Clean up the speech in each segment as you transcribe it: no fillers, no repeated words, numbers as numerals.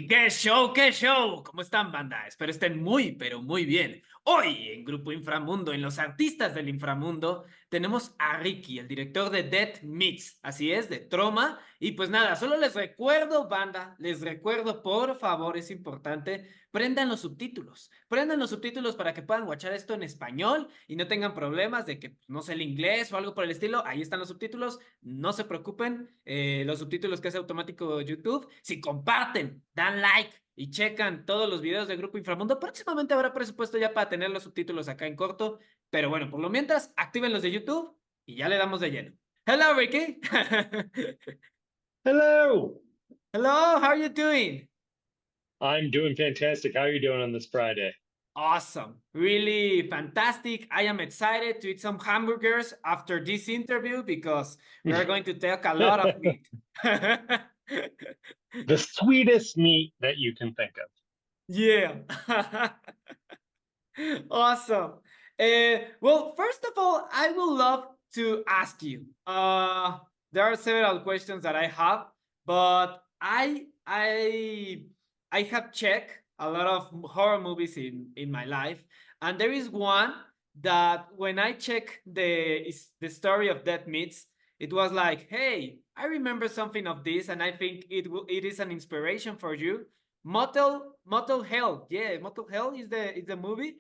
¡Hey! ¡Qué show, qué show! ¿Cómo están, banda? Espero estén muy, pero muy bien. Hoy, en Grupo Inframundo, en los artistas del Inframundo, tenemos a Ricky, el director de Dead Mix, así es, de Troma. Y pues nada, solo les recuerdo, banda, les recuerdo, por favor, es importante, prendan los subtítulos para que puedan watchar esto en español y no tengan problemas de que no sé el inglés o algo por el estilo. Ahí están los subtítulos, no se preocupen, los subtítulos que hace automático YouTube. Si comparten, dan like y checan todos los videos del Grupo Inframundo, próximamente habrá presupuesto ya para tener los subtítulos acá en corto. Pero bueno, por lo mientras, activen los de YouTube y ya le damos de lleno. Hello, Ricky. Hello. Hello, how are you doing? I'm doing fantastic. How are you doing on this Friday? Awesome. Really fantastic. I am excited to eat some hamburgers after this interview because we are going to talk a lot of meat. The sweetest meat that you can think of. Yeah. Awesome. Well, first of all, I would love to ask you. There are several questions that I have, but I have checked a lot of horror movies in my life, and there is one that when I check the story of Dead Meats, it was like, hey, I remember something of this, and I think it is an inspiration for you. Motel Hell, yeah, Motel Hell is the movie.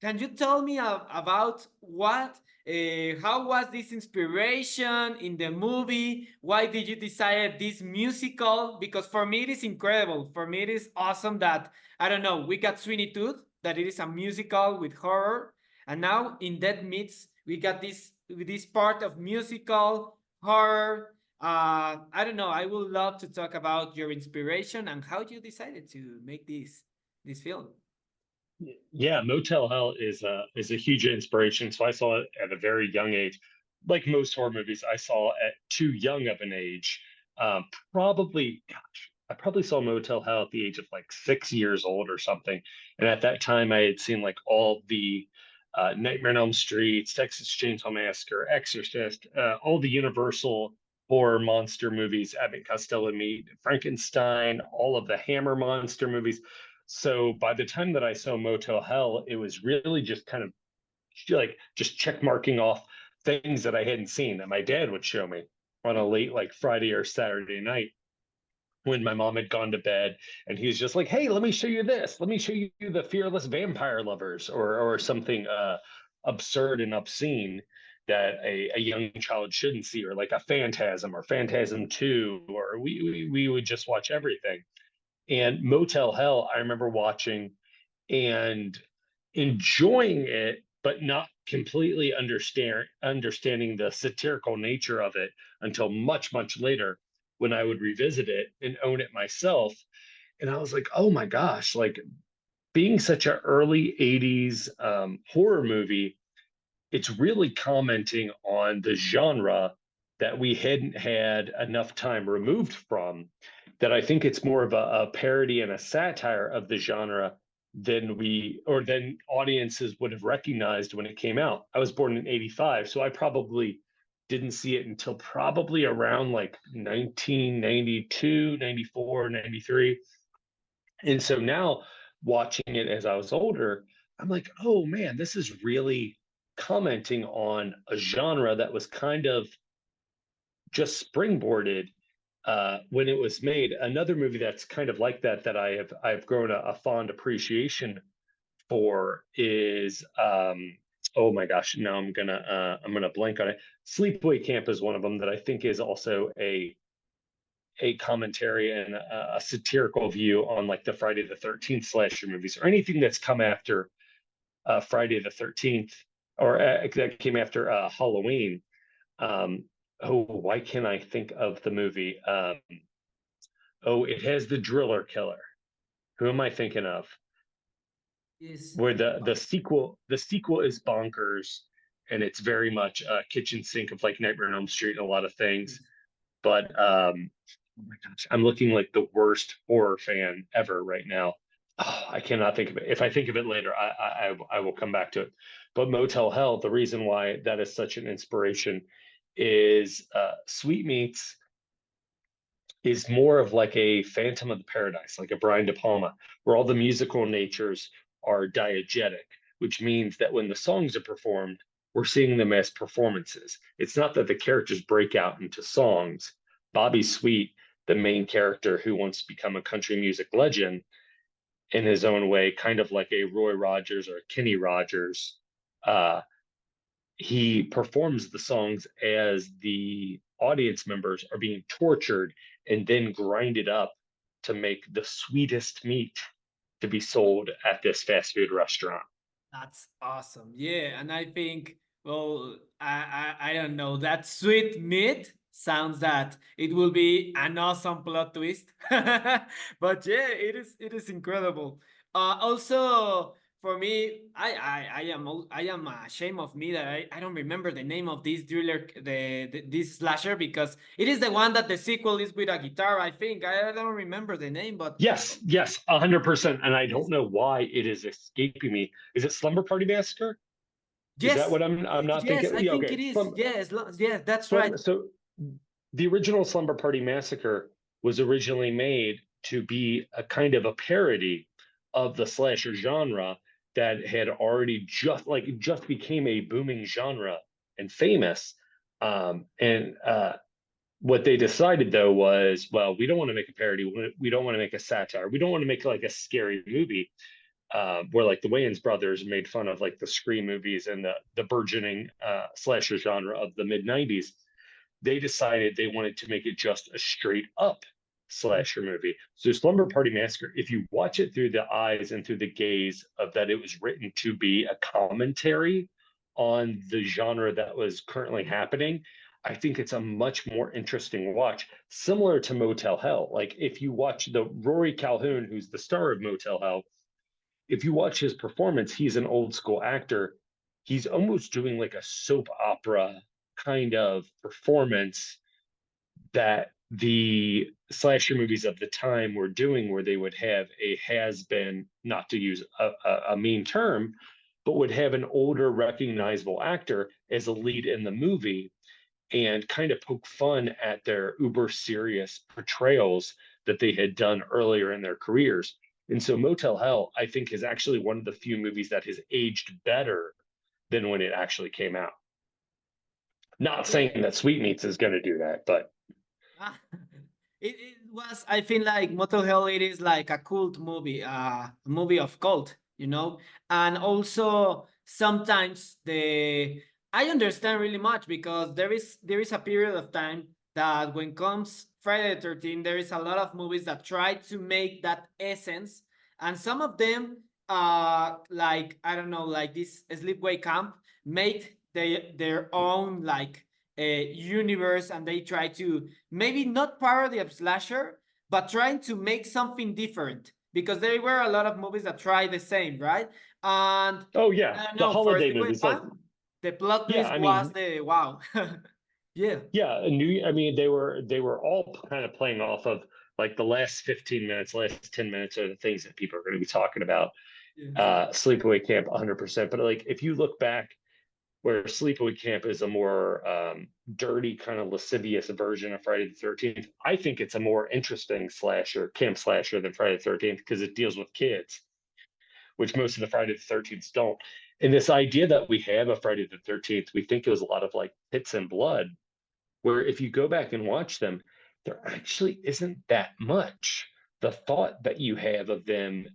Can you tell me about how was this inspiration in the movie? Why did you decide this musical? Because for me it is incredible. For me it is awesome that I don't know. We got Sweeney Tooth, that it is a musical with horror, and now in Dead Meats we got this part of musical horror. I don't know. I would love to talk about your inspiration and how you decided to make this film. Yeah, Motel Hell is a huge inspiration. So I saw it at a very young age. Like most horror movies, I saw at too young of an age. I probably saw Motel Hell at the age of like 6 years old or something. And at that time, I had seen like all the Nightmare on Elm Street, Texas Chainsaw Massacre, Exorcist, all the Universal horror monster movies, Abbott and Costello Meet, Frankenstein, all of the Hammer monster movies. So by the time that I saw Motel Hell, it was really just kind of like just check marking off things that I hadn't seen that my dad would show me on a late like Friday or Saturday night when my mom had gone to bed, and he was just like, "Hey, let me show you this. Let me show you the Fearless Vampire Lovers," or something absurd and obscene that a young child shouldn't see, or like a Phantasm or Phantasm 2, or we would just watch everything. And Motel Hell, I remember watching and enjoying it, but not completely understanding the satirical nature of it until much, much later when I would revisit it and own it myself. And I was like, oh my gosh, like being such an early 80s horror movie, it's really commenting on the genre that we hadn't had enough time removed from, that I think it's more of a parody and a satire of the genre than audiences would have recognized when it came out. I was born in 85, so I probably didn't see it until probably around like 1992, 94, 93. And so now watching it as I was older, I'm like, oh man, this is really commenting on a genre that was kind of just springboarded when it was made. Another movie that's kind of like that that I've grown a fond appreciation for is oh my gosh, now I'm gonna blank on it. Sleepaway Camp is one of them that I think is also a commentary and a satirical view on like the Friday the 13th slasher movies, or anything that's come after Friday the 13th, or that came after Halloween. Um, oh, why can't I think of the movie? Oh, it has the driller killer. Who am I thinking of? Yes. Where the sequel is bonkers, and it's very much a kitchen sink of like Nightmare on Elm Street and a lot of things. But oh my gosh, I'm looking like the worst horror fan ever right now. Oh, I cannot think of it. If I think of it later, I will come back to it. But Motel Hell, the reason why that is such an inspiration is Sweetmeats is more of like a Phantom of the Paradise, like a Brian De Palma, where all the musical natures are diegetic, which means that when the songs are performed, we're seeing them as performances. It's not that the characters break out into songs. Bobby Sweet, the main character who wants to become a country music legend in his own way, kind of like a Roy Rogers or a Kenny Rogers, uh, he performs the songs as the audience members are being tortured and then grinded up to make the sweetest meat to be sold at this fast food restaurant. That's awesome. Yeah, and I think, well, I don't know, that sweet meat sounds that it will be an awesome plot twist. But yeah, it is incredible. Also for me, I am ashamed of me that I don't remember the name of this thriller, this slasher, because it is the one that the sequel is with a guitar. I think I don't remember the name, but Yes, yes, 100%. And I don't know why it is escaping me. Is it Slumber Party Massacre? Is that yes, what I'm not yes, thinking? I Yeah, think okay. it is. Yes, yes, that's right. So the original Slumber Party Massacre was originally made to be a kind of a parody of the slasher genre that had already just became a booming genre and famous. And what they decided though was, well, we don't want to make a parody. We don't want to make a satire. We don't want to make like a scary movie where like the Wayans brothers made fun of like the Scream movies and the burgeoning slasher genre of the mid '90s. They decided they wanted to make it just a straight up slasher movie. So Slumber Party Massacre, if you watch it through the eyes and through the gaze of that it was written to be a commentary on the genre that was currently happening, I think it's a much more interesting watch, similar to Motel Hell. Like if you watch the Rory Calhoun, who's the star of Motel Hell, if you watch his performance, he's an old school actor. He's almost doing like a soap opera kind of performance that the slasher movies of the time were doing, where they would have a has been, not to use a mean term, but would have an older, recognizable actor as a lead in the movie and kind of poke fun at their uber serious portrayals that they had done earlier in their careers. And so Motel Hell, I think, is actually one of the few movies that has aged better than when it actually came out. Not Yeah. saying that Sweetmeats is going to do that, but Ah, it was, I feel like Motel Hell, it is like a cult movie, a movie of cult, you know? And also sometimes I understand really much, because there is a period of time that when comes Friday the 13th, there is a lot of movies that try to make that essence, and some of them, like, I don't know, like this Sleepaway Camp, make their own, like, universe, and they try to maybe not parody of slasher, but trying to make something different, because there were a lot of movies that try the same, right? And oh yeah, I don't the know, for holiday Sleepaway movies, like Camp, the plot yeah, twist I was mean, the wow. Yeah. yeah, I mean, they were all kind of playing off of like the last 15 minutes, last 10 minutes are the things that people are going to be talking about. Yes. Sleepaway Camp, 100%. But like, if you look back, where Sleepaway Camp is a more dirty, kind of lascivious version of Friday the 13th, I think it's a more interesting slasher, camp slasher, than Friday the 13th because it deals with kids, which most of the Friday the 13th don't. And this idea that we have of Friday the 13th, we think it was a lot of like pits and blood, where if you go back and watch them, there actually isn't that much. The thought that you have of them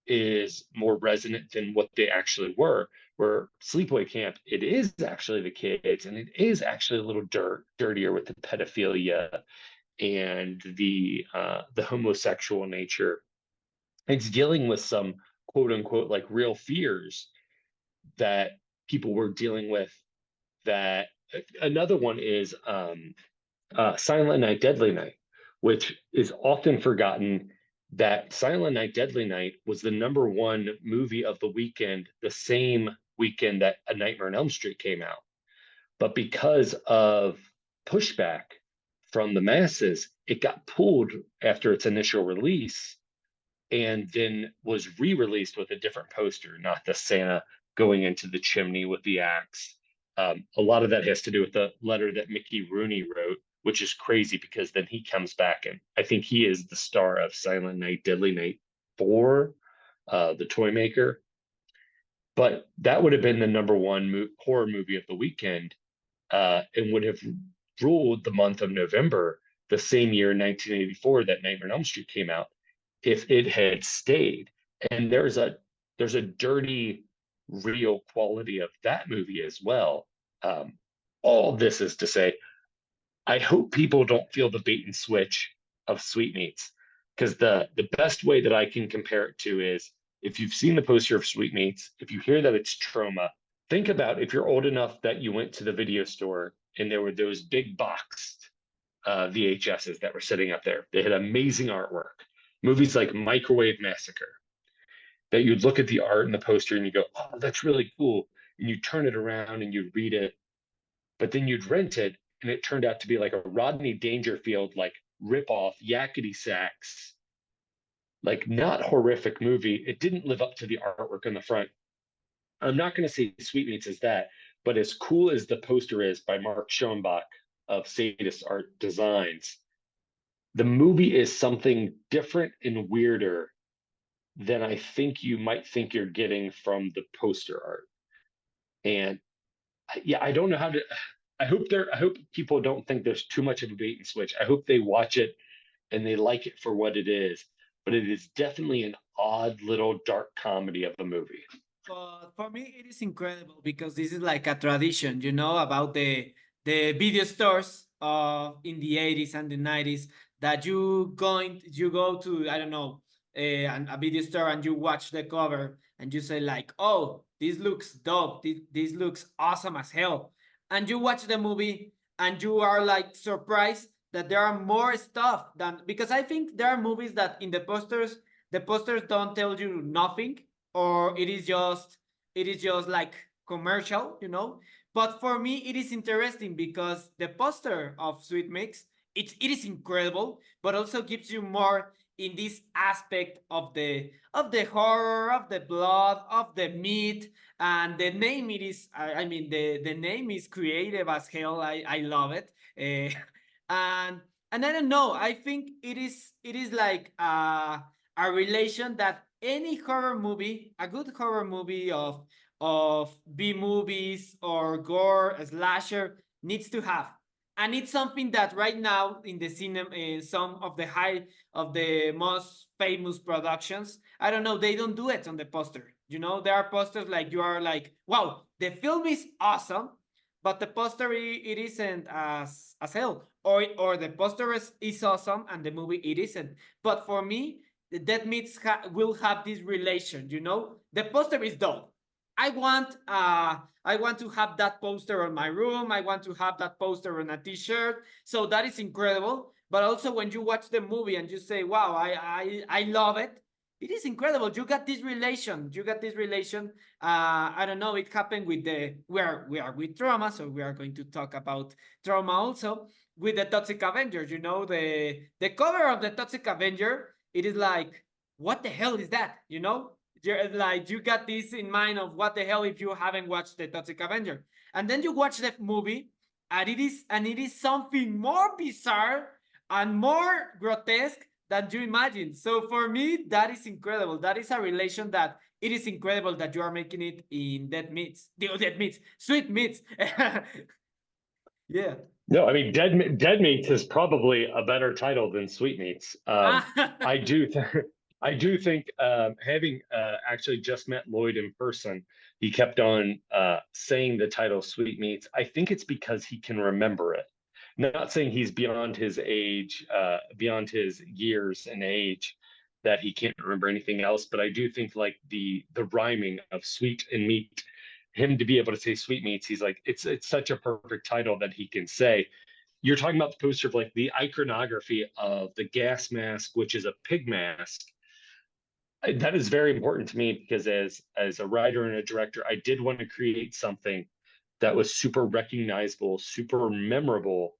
is more resonant than what they actually were. Where Sleepaway Camp, it is actually the kids, and it is actually a little dirtier with the pedophilia and the homosexual nature. It's dealing with some quote unquote like real fears that people were dealing with. That another one is Silent Night, Deadly Night, which is often forgotten. That Silent Night, Deadly Night was the number one movie of the weekend, the same weekend that A Nightmare on Elm Street came out. But because of pushback from the masses, it got pulled after its initial release and then was re released with a different poster, not the Santa going into the chimney with the axe. A lot of that has to do with the letter that Mickey Rooney wrote which is crazy because then he comes back and I think he is the star of Silent Night, Deadly Night 4, the toy maker. But that would have been the number one horror movie of the weekend, and would have ruled the month of November the same year, 1984, that Nightmare on Elm Street came out, if it had stayed. And there's a dirty, real quality of that movie as well. All this is to say, I hope people don't feel the bait and switch of Sweetmeats, because the best way that I can compare it to is, if you've seen the poster of Sweetmeats, if you hear that it's Troma, think about if you're old enough that you went to the video store and there were those big boxed VHSs that were sitting up there. They had amazing artwork. Movies like Microwave Massacre, that you'd look at the art and the poster and you go, oh, that's really cool. And you turn it around and you'd read it, but then you'd rent it and it turned out to be like a Rodney Dangerfield, like rip-off yakety sax, like not horrific movie. It didn't live up to the artwork on the front. I'm not going to say Sweetmeats is that, but as cool as the poster is by Mark Schoenbach of Sadist Art Designs, the movie is something different and weirder than I think you might think you're getting from the poster art. And yeah, I don't know how to. I hope people don't think there's too much of a bait and switch. I hope they watch it and they like it for what it is. But it is definitely an odd little dark comedy of a movie. But for me, it is incredible because this is like a tradition, you know, about the video stores in the 80s and the 90s, that you go to, I don't know, a video store and you watch the cover and you say like, oh, this looks dope, this looks awesome as hell, and you watch the movie and you are like surprised that there are more stuff than, because I think there are movies that in the posters don't tell you nothing, or it is just like commercial, you know. But for me, it is interesting because the poster of Sweet Mix, it is incredible, but also gives you more in this aspect of the horror, of the blood, of the meat, and the name. It is, I mean, the name is creative as hell. I love it, and I don't know. I think it is like a relation that any horror movie, a good horror movie of B movies or gore slasher needs to have. And it's something that right now in the cinema, in some of the most famous productions, I don't know, they don't do it on the poster. You know, there are posters like you are like, wow, the film is awesome, but the poster it isn't as hell, or the poster is awesome and the movie it isn't. But for me, the Dead Meats will have this relation. You know, the poster is dope. I want to have that poster on my room. I want to have that poster on a T-shirt. So that is incredible. But also when you watch the movie and you say, "Wow, I love it," it is incredible. You got this relation. You got this relation. I don't know. It happened with we are with Troma, so we are going to talk about Troma also with the Toxic Avenger. You know, the cover of the Toxic Avenger, it is like, what the hell is that? You know, you're like, you got this in mind of what the hell if you haven't watched the Toxic Avenger, and then you watch the movie, and it is something more bizarre and more grotesque than you imagine. So for me, that is incredible. That is a relation that it is incredible that you are making it in Dead Meats, Dead Meats, Sweet Meats. Yeah. No, I mean Dead Meats is probably a better title than Sweetmeats. I do I do think having actually just met Loyd in person, he kept on saying the title Sweetmeats. I think it's because he can remember it. Not saying he's beyond his age, beyond his years and age, that he can't remember anything else. But I do think like the rhyming of sweet and meat, him to be able to say Sweetmeats, he's like, it's such a perfect title that he can say. You're talking about the poster of like the iconography of the gas mask, which is a pig mask. That is very important to me because as a writer and a director, I did want to create something that was super recognizable, super memorable,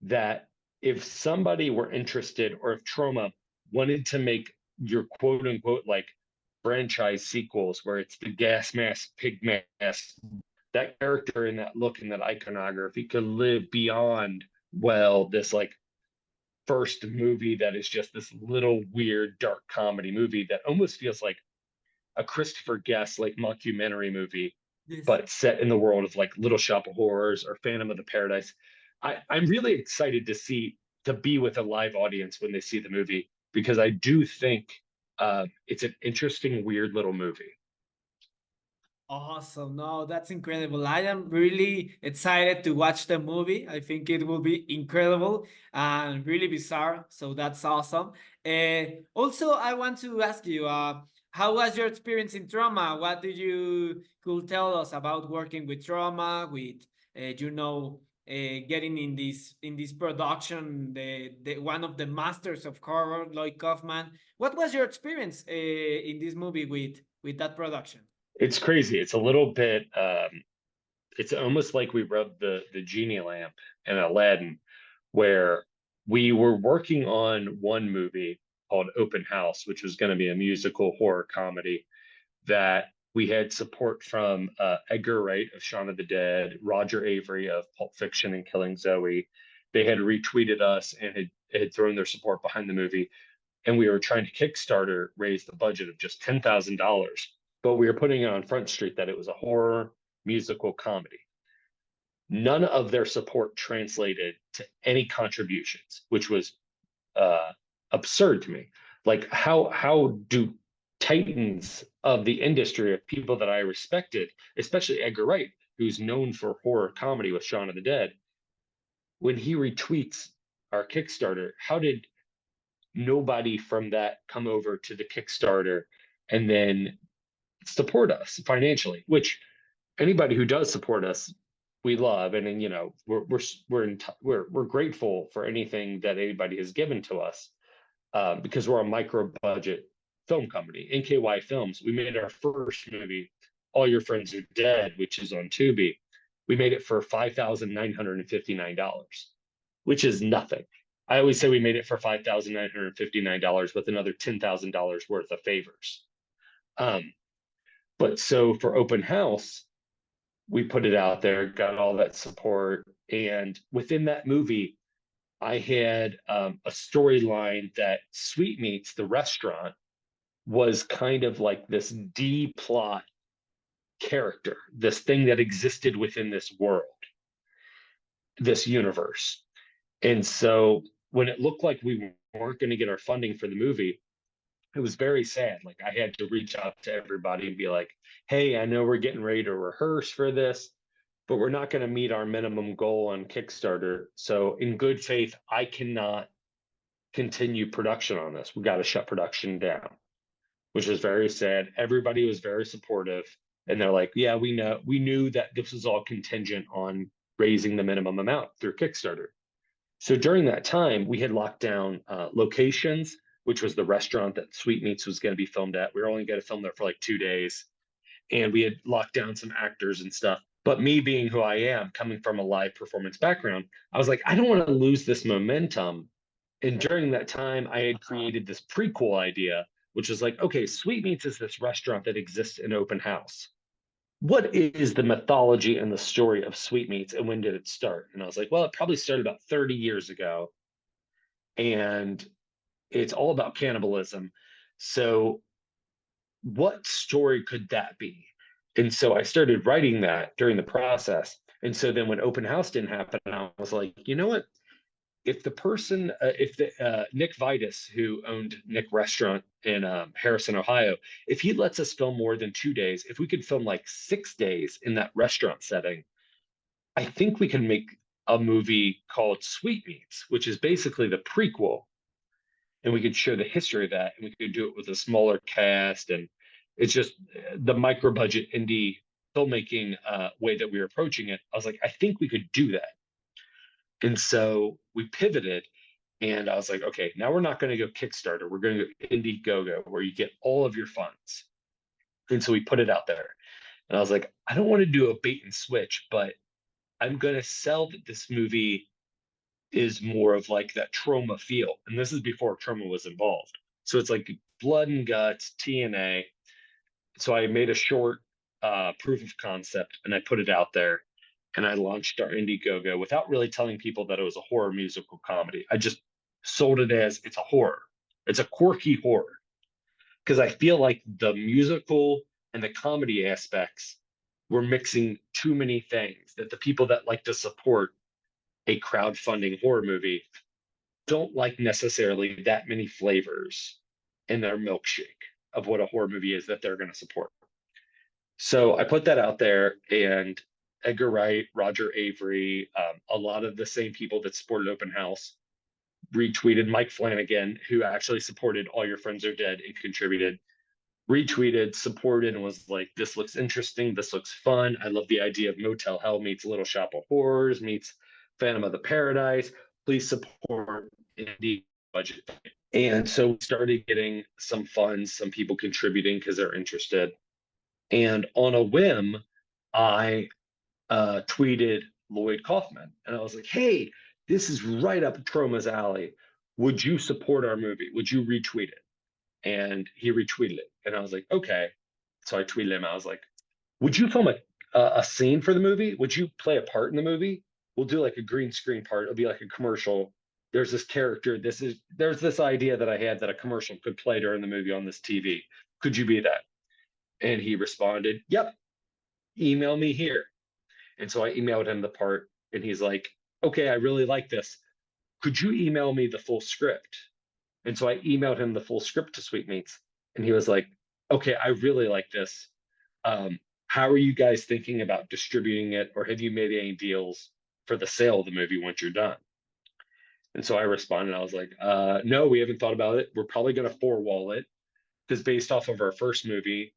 that if somebody were interested, or if Troma wanted to make your quote unquote like franchise sequels where it's the gas mask, pig mask, that character and that look and that iconography could live beyond well, this like first movie that is just this little weird dark comedy movie that almost feels like a Christopher Guest like mockumentary movie, Yes. but set in the world of like Little Shop of Horrors or Phantom of the Paradise. I'm really excited to be with a live audience when they see the movie because I do think it's an interesting, weird little movie. Awesome. No, that's incredible. I am really excited to watch the movie. I think it will be incredible and really bizarre. So that's awesome. Also, I want to ask you, how was your experience in Troma? What did you could tell us about working with Troma, with getting in this production, the one of the masters of horror, Loyd Kaufman. What was your experience in this movie with that production? It's crazy. It's a little bit. It's almost like we rubbed the genie lamp in Aladdin, where we were working on one movie called Open House, which was going to be a musical horror comedy that we had support from Edgar Wright of Shaun of the Dead, Roger Avery of Pulp Fiction and Killing Zoe. They had retweeted us and had thrown their support behind the movie. And we were trying to Kickstarter raise the budget of just $10,000. But we were putting it on Front Street that it was a horror musical comedy. None of their support translated to any contributions, which was uh, absurd to me. Like how do titans of the industry of people that I respected, especially Edgar Wright, who's known for horror comedy with Shaun of the Dead, when he retweets our Kickstarter, how did nobody from that come over to the Kickstarter and then support us financially? Which anybody who does support us, we love, and then we're grateful for anything that anybody has given to us because we're a micro budget film company. NKY Films, we made our first movie, All Your Friends Are Dead, which is on Tubi. We made it for $5,959, which is nothing. I always say we made it for $5,959 with another $10,000 worth of favors. Um, but so for Open House, we put it out there, got all that support. And within that movie, I had a storyline that Sweetmeats, the restaurant, was kind of like this D plot character, this thing that existed within this world, this universe. And so when it looked like we weren't going to get our funding for the movie, it was very sad. Like I had to reach out to everybody and be like, hey, I know we're getting ready to rehearse for this, but we're not going to meet our minimum goal on Kickstarter. So in good faith, I cannot continue production on this. We got to shut production down, which was very sad. Everybody was very supportive. And they're like, yeah, we knew that this was all contingent on raising the minimum amount through Kickstarter. So during that time, we had locked down locations, which was the restaurant that Sweetmeats was going to be filmed at. We were only going to film there for like 2 days. And we had locked down some actors and stuff. But me being who I am, coming from a live performance background, I was like, I don't want to lose this momentum. And during that time, I had created this prequel idea, which was like, okay, Sweetmeats is this restaurant that exists in Open House. What is the mythology and the story of Sweetmeats and when did it start? And I was like, well, it probably started about 30 years ago. And it's all about cannibalism. So, what story could that be? And so I started writing that during the process. And so then when Open House didn't happen, I was like, you know what? If the Nick Vitus, who owned Nick Restaurant in Harrison, Ohio, if he lets us film more than 2 days, if we could film like 6 days in that restaurant setting, I think we can make a movie called Sweetmeats, which is basically the prequel, and we could show the history of that, and we could do it with a smaller cast, and it's just the micro budget indie filmmaking way that we were approaching it. I was like, I think we could do that. And so we pivoted and I was like, okay, now we're not going to go Kickstarter. We're going to go Indiegogo where you get all of your funds. And so we put it out there. And I was like, I don't want to do a bait and switch, but I'm going to sell that this movie is more of like that Troma feel. And this is before Troma was involved. So it's like blood and guts, TNA. So I made a short proof of concept and I put it out there. and I launched our Indiegogo without really telling people that it was a horror musical comedy. I just sold it as it's a horror. It's a quirky horror because I feel like the musical and the comedy aspects were mixing too many things that the people that like to support a crowdfunding horror movie don't like necessarily that many flavors in their milkshake of what a horror movie is that they're going to support. So I put that out there, and Edgar Wright, Roger Avery, a lot of the same people that supported Open House retweeted. Mike Flanagan, who actually supported All Your Friends Are Dead and contributed, retweeted, supported, and was like, "This looks interesting. This looks fun. I love the idea of Motel Hell meets Little Shop of Horrors meets Phantom of the Paradise. Please support indie budget." And so we started getting some funds, some people contributing because they're interested. And on a whim, I tweeted Loyd Kaufman, and I was like, "Hey, this is right up Troma's alley. Would you support our movie? Would you retweet it?" And he retweeted it, and I was like, "Okay." So I tweeted him. I was like, "Would you film a scene for the movie? Would you play a part in the movie? We'll do like a green screen part. It'll be like a commercial. There's this character. There's this idea that I had that a commercial could play during the movie on this TV. Could you be that?" And he responded, "Yep, email me here." And so I emailed him the part, and he's like, "Okay, I really like this. Could you email me the full script?" And so I emailed him the full script to Sweetmeats, and he was like, "Okay, I really like this. How are you guys thinking about distributing it, or have you made any deals for the sale of the movie once you're done?" And so I responded, I was like, "No, we haven't thought about it. We're probably going to four-wall it because based off of our first movie,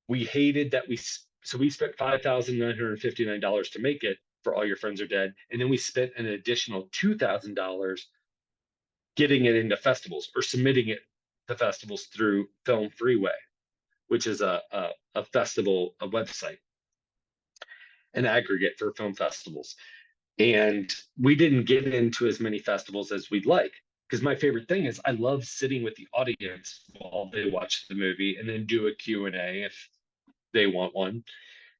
we hated that we spent $5,959 to make it for All Your Friends Are Dead, and then we spent an additional $2,000 getting it into festivals or submitting it to festivals through Film Freeway, which is a festival, a website, an aggregate for film festivals. And we didn't get into as many festivals as we'd like. Because my favorite thing is I love sitting with the audience while they watch the movie and then do a Q&A if they want one.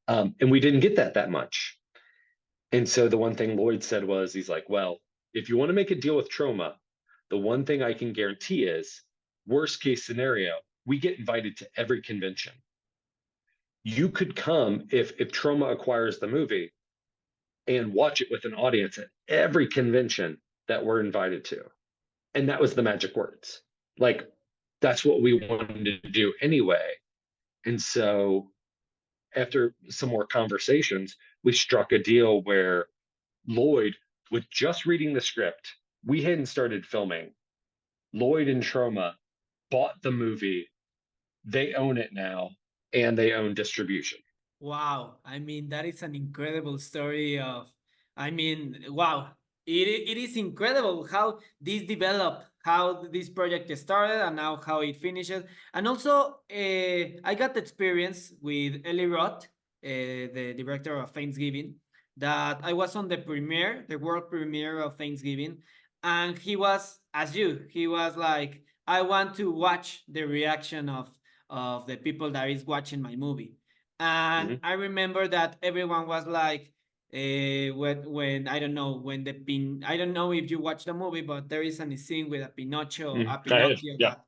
And we didn't get that much. And so the one thing Loyd said was, he's like, "Well, if you want to make a deal with Troma, the one thing I can guarantee is, worst case scenario, we get invited to every convention. You could come if Troma acquires the movie and watch it with an audience at every convention that we're invited to." And that was the magic words. Like, that's what we wanted to do anyway. And so after some more conversations, we struck a deal where Loyd, with just reading the script, we hadn't started filming. Loyd and Troma bought the movie. They own it now, and they own distribution. Wow, I mean that is an incredible story of, I mean, wow, it is incredible how this developed, how this project started, and now how it finishes. And also, I got the experience with Eli Roth, the director of Thanksgiving, that I was on the premiere, the world premiere of Thanksgiving, and he was as you. He was like, I want to watch the reaction of the people that is watching my movie. And Mhm. I remember that everyone was like, when I don't know when the pin I don't know if you watch the movie, but there is a scene with a I have, Pinocchio yeah. that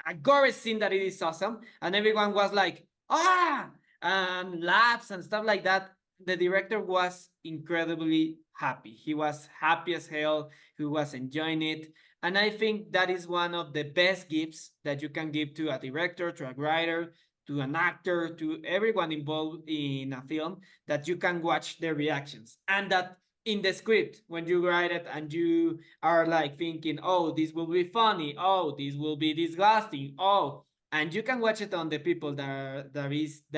a gore scene that it is awesome, and everyone was like, ah, and laughs and stuff like that. The director was incredibly happy. He was happy as hell. He was enjoying it. And I think that is one of the best gifts that you can give to a director, to a writer, to an actor, to everyone involved in a film, that you can watch their reactions. And that in the script, when you write it and you are like thinking, oh, this will be funny, oh, this will be disgusting, oh, and you can watch it on the people that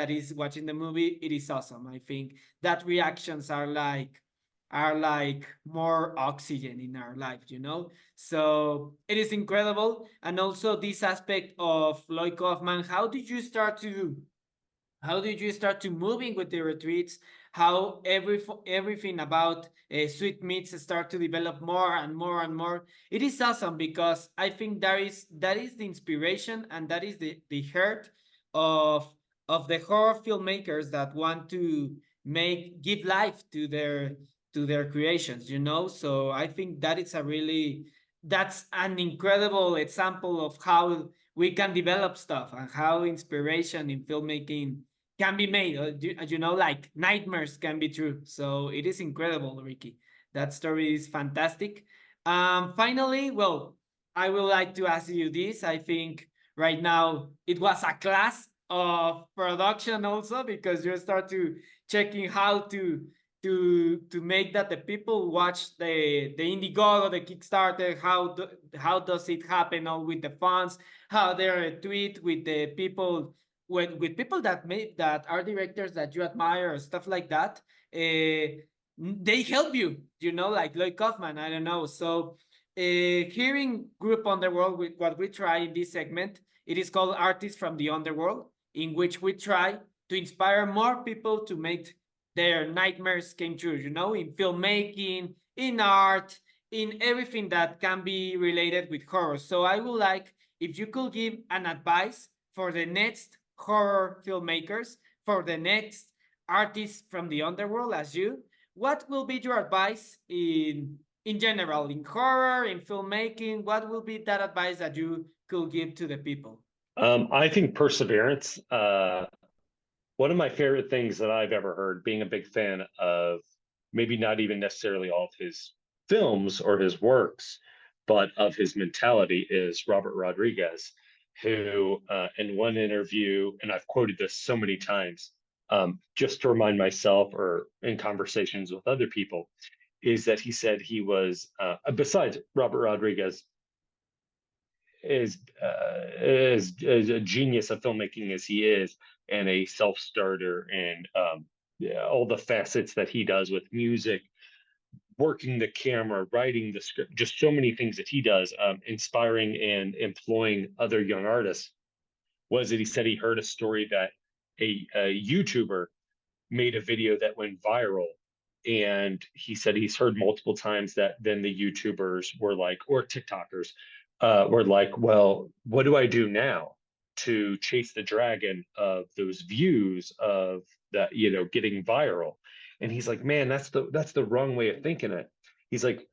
is watching the movie. It is awesome. I think that reactions are like more oxygen in our life, you know. So it is incredible. And also this aspect of Loyd Kaufman, how did you start to moving with the retreats? How everything about sweet meats start to develop more and more and more? It is awesome because I think that is the inspiration, and that is the heart of of the horror filmmakers that want give life to their creations, you know. So I think that it's a really that's an incredible example of how we can develop stuff and how inspiration in filmmaking can be made. You know, like nightmares can be true. So it is incredible, Ricky. That story is fantastic. Finally, well, I would like to ask you this. I think right now it was a class of production also, because you start to checking how to make that the people watch the Indiegogo, the Kickstarter, how does it happen, all with the funds, how they're tweet with the people, with people that are directors that you admire or stuff like that. They help you, you know, like Loyd Kaufman, I don't know. So here in Group Underworld, with what we try in this segment, it is called Artists from the Underworld, in which we try to inspire more people to make their nightmares came true, you know, in filmmaking, in art, in everything that can be related with horror. So I would like if you could give an advice for the next horror filmmakers, for the next artists from the underworld as you, what will be your advice in general, in horror, in filmmaking? What will be that advice that you could give to the people? I think perseverance. One of my favorite things that I've ever heard, being a big fan of maybe not even necessarily all of his films or his works, but of his mentality, is Robert Rodriguez, who, in one interview, and I've quoted this so many times, just to remind myself or in conversations with other people, is that he said he was, besides Robert Rodriguez, is a genius of filmmaking as he is, and a self-starter, and yeah, all the facets that he does with music, working the camera, writing the script, just so many things that he does, inspiring and employing other young artists. Was that he said he heard a story that a YouTuber made a video that went viral, and he said he's heard multiple times that then the YouTubers were like, or TikTokers, were like, well, what do I do now to chase the dragon of those views of that, getting viral? And he's like, man, that's the wrong way of thinking it. He's like,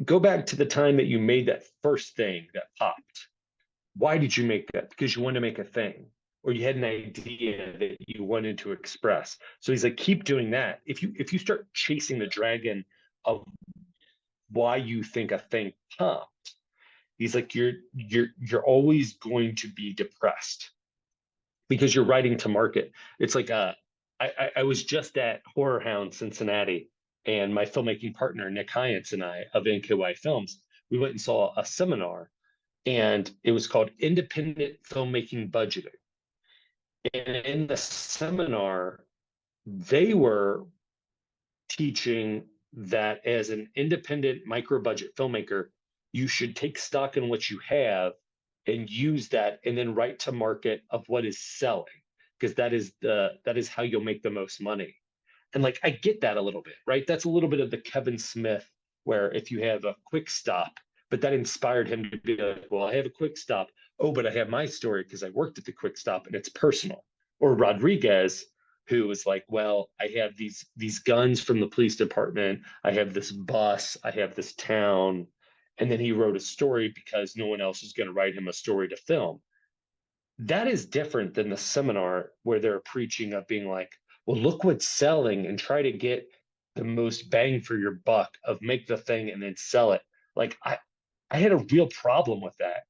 go back to the time that you made that first thing that popped. Why did you make that? Because you wanted to make a thing, or you had an idea that you wanted to express. So he's like, keep doing that. If you start chasing the dragon of why you think a thing popped, he's like, you're always going to be depressed because you're writing to market. It's like I was just at Horror Hound Cincinnati, and my filmmaking partner Nick Hyance and I of NKY Films, we went and saw a seminar, and it was called Independent Filmmaking Budgeting. And in the seminar, they were teaching that as an independent micro budget filmmaker, you should take stock in what you have and use that, and then write to market of what is selling, because that is how you'll make the most money. And like, I get that a little bit, right? That's a little bit of the Kevin Smith, where if you have a quick stop, but that inspired him to be like, well, I have a quick stop. Oh, but I have my story because I worked at the quick stop and it's personal. Or Rodriguez, who was like, well, I have these guns from the police department. I have this bus. I have this town. And then he wrote a story because no one else is going to write him a story to film. That is different than the seminar where they're preaching of being like, well, look what's selling and try to get the most bang for your buck of make the thing and then sell it. Like I had a real problem with that,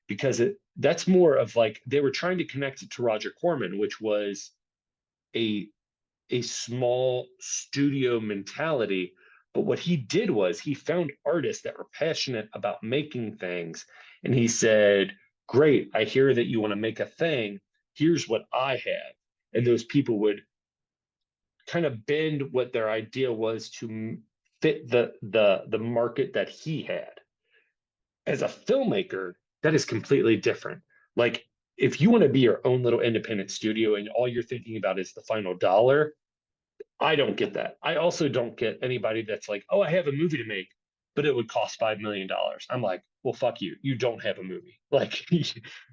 because that's more of like they were trying to connect it to Roger Corman, which was a a small studio mentality. But what he did was he found artists that were passionate about making things. And he said, great, I hear that you want to make a thing. Here's what I have. And those people would kind of bend what their idea was to fit the market that he had. As a filmmaker, that is completely different. Like, if you want to be your own little independent studio and all you're thinking about is the final dollar, I don't get that. I also don't get anybody that's like, oh, I have a movie to make, but it would cost $5 million. I'm like, well, fuck you. You don't have a movie. Like,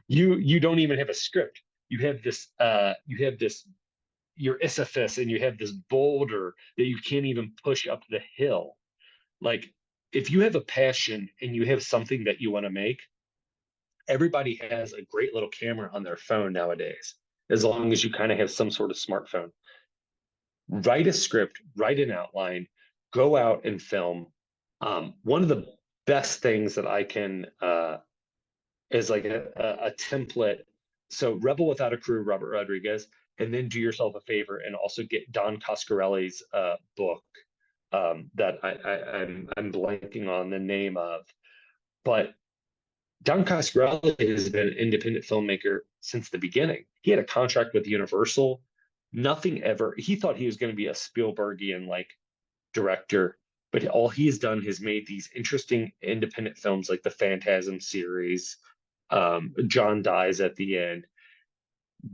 you don't even have a script. You have this your Sisyphus and you have this boulder that you can't even push up the hill. Like if you have a passion and you have something that you want to make, everybody has a great little camera on their phone nowadays, as long as you kind of have some sort of smartphone. Write a script, write an outline, go out and film. One of the best things that I can is like a template. So Rebel Without a Crew, Robert Rodriguez, and then do yourself a favor and also get Don Coscarelli's book that I'm blanking on the name of, but Don Coscarelli has been an independent filmmaker since the beginning. He had a contract with Universal. Nothing ever. He thought he was going to be a Spielbergian like director, but all he's done has made these interesting independent films like the Phantasm series. John dies at the end.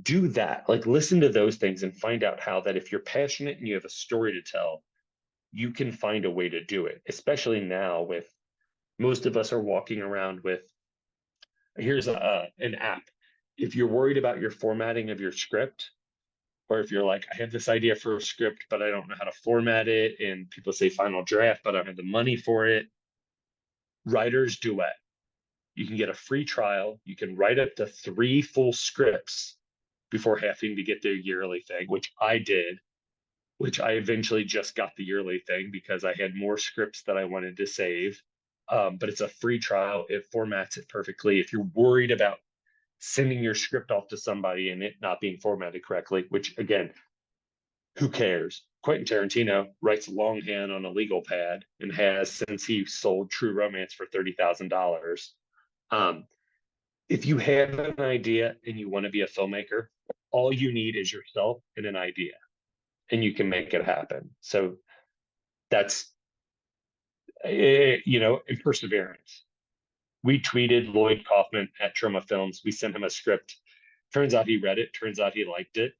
Do that. Like listen to those things and find out how that if you're passionate and you have a story to tell, you can find a way to do it. Especially now with most of us are walking around with here's an app. If you're worried about your formatting of your script, or if you're like, I have this idea for a script, but I don't know how to format it, and people say final draft, but I don't have the money for it, Writer's Duet. You can get a free trial. You can write up to 3 full scripts before having to get their yearly thing, which I did, which I eventually just got the yearly thing because I had more scripts that I wanted to save. But it's a free trial. It formats it perfectly. If you're worried about sending your script off to somebody and it not being formatted correctly, which again, who cares? Quentin Tarantino writes longhand on a legal pad and has since he sold True Romance for $30,000. If you have an idea and you want to be a filmmaker, all you need is yourself and an idea, and you can make it happen. So that's and perseverance. We tweeted Loyd Kaufman at Troma Films. We sent him a script. Turns out he read it. Turns out he liked it.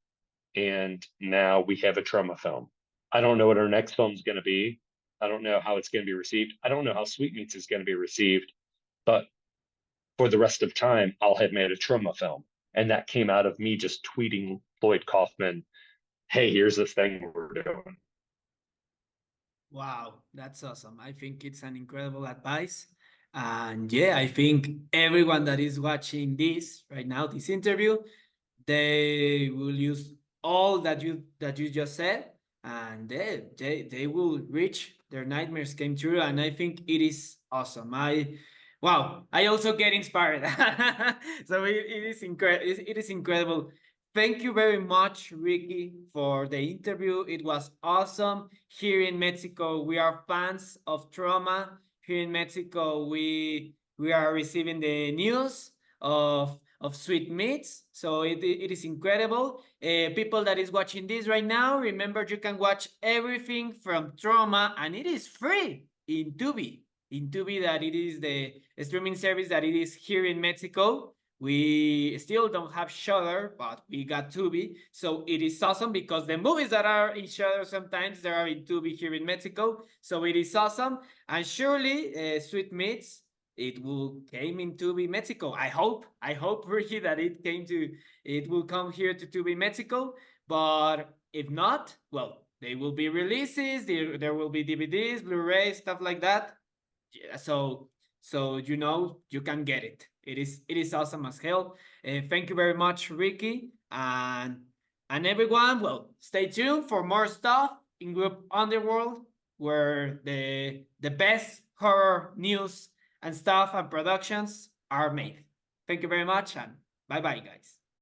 And now we have a Troma film. I don't know what our next film is going to be. I don't know how it's going to be received. I don't know how Sweetmeats is going to be received. But for the rest of time, I'll have made a Troma film. And that came out of me just tweeting Loyd Kaufman, hey, here's this thing we're doing. Wow, that's awesome. I think it's an incredible advice. And yeah, I think everyone that is watching this right now, this interview, they will use all that you just said, and they will reach their nightmares came true. And I think it is awesome. I also get inspired. So it is incredible. It is incredible. Thank you very much, Ricky, for the interview. It was awesome. Here in Mexico, we are fans of Troma. Here in Mexico, we are receiving the news of Sweetmeats. So it is incredible. People that is watching this right now, remember you can watch everything from Troma, and it is free in Tubi. In Tubi, that it is the streaming service that it is here in Mexico. We still don't have Shudder, but we got Tubi. So it is awesome because the movies that are in Shudder sometimes they are in Tubi here in Mexico. So it is awesome. And surely Sweetmeats, it will came in Tubi Mexico. I hope Ricky that it will come here to Tubi Mexico. But if not, well, they will be releases. There will be DVDs, Blu-ray, stuff like that. Yeah, so you can get it. It is awesome as hell. Thank you very much, Ricky, and everyone. Well, stay tuned for more stuff in Group Underworld, where the best horror news and stuff and productions are made. Thank you very much, and bye bye, guys.